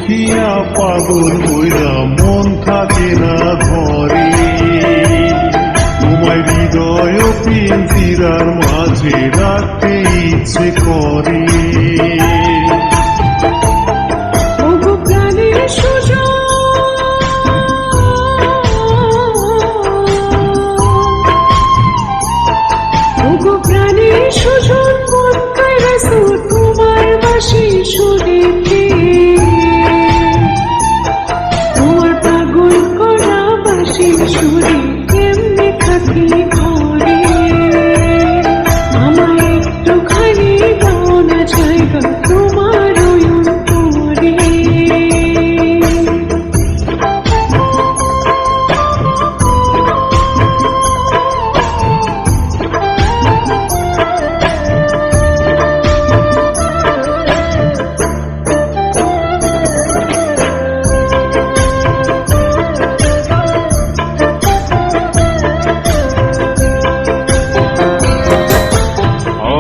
দেখিয়া পাগল হইরা মন থাকে না ঘরে। তোমায় হৃদয় পিঞ্জিরার মাঝে রাখতে ইচ্ছে করে।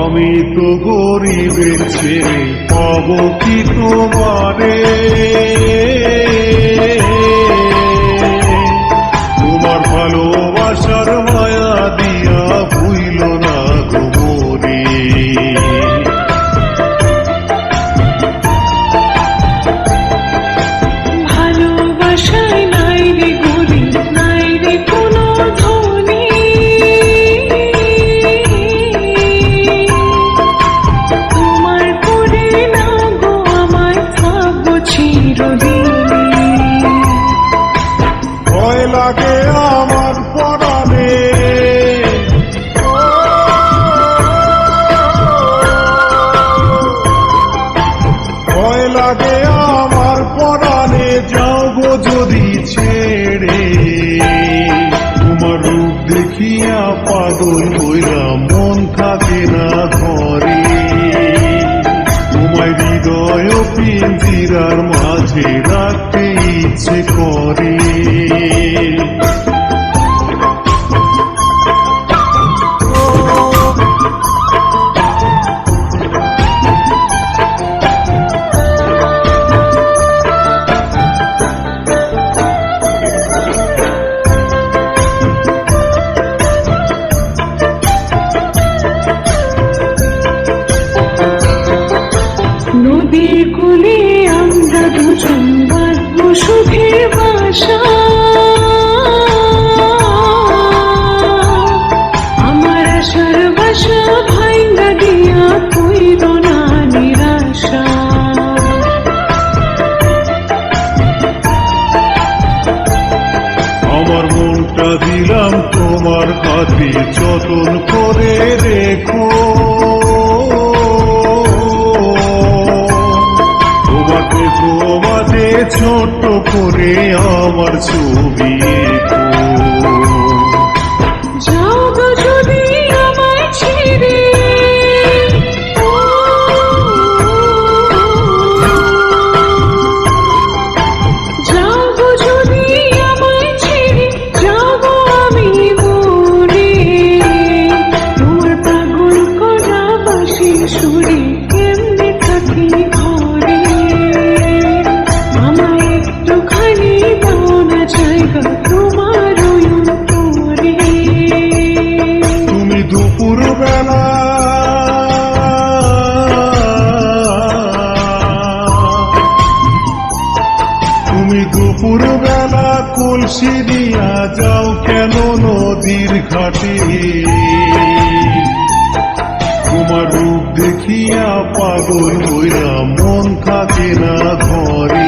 আমি তো গরিবের ছেলে, পাব কি তোমারে? তোমার ভালোবাসার মায়া দিয়া ভুইল না গো মোরে। ভালোবাসায় নাই রে গরিব, নাই রে কোনো ধনী। তোমার করে না গো আমায় থাকবো চিরদিন। ভয় লাগে আমার পরাণে, ভয় লাগে আমার পরাণে, যাও গো যদি ছেড়ে। তোমার রূপ দেখিয়া পাগল হইরা মন থাকে না ঘরে। তোমায় হৃদয় পিঞ্জিরার মাঝে রাখতে ইচ্ছে করে। নদীর কোলে আমরা দুজন বাঁধবো সুখের বাসা। আমার আশার বাসা ভাইঙ্গা দিয়া কইর না নিরাশা। আমার মনটা দিলাম তোমার হাতে, যতন করে রেখো। তোমার দেখো মাঝে ছোট করে আমার ছবি এঁকো। যাও গো যদি আমায় ছেড়ে, যাও গো যদি আমায় ছেড়ে, যাও গো আমি মরে। তোমার পাগল করা বাঁশির সুরে কেমনে থাকি ঘরে। আমায় একটুখানি দাও না জায়গা তোমার ওই অন্তরে। তুমি দুপুর বেলা কলসি দিয়া যাও কেন নদীর ঘাটে। তোমার রূপ দেখিয়া পাগল হইরা মন থাকে না ঘরে।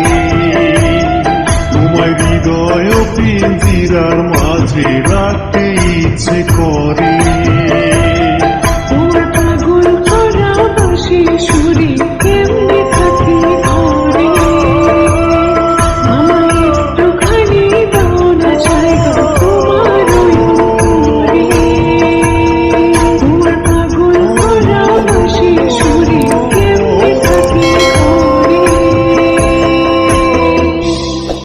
তোমায় হৃদয় পিঞ্জিরার মাঝে রাখতে ইচ্ছে করে।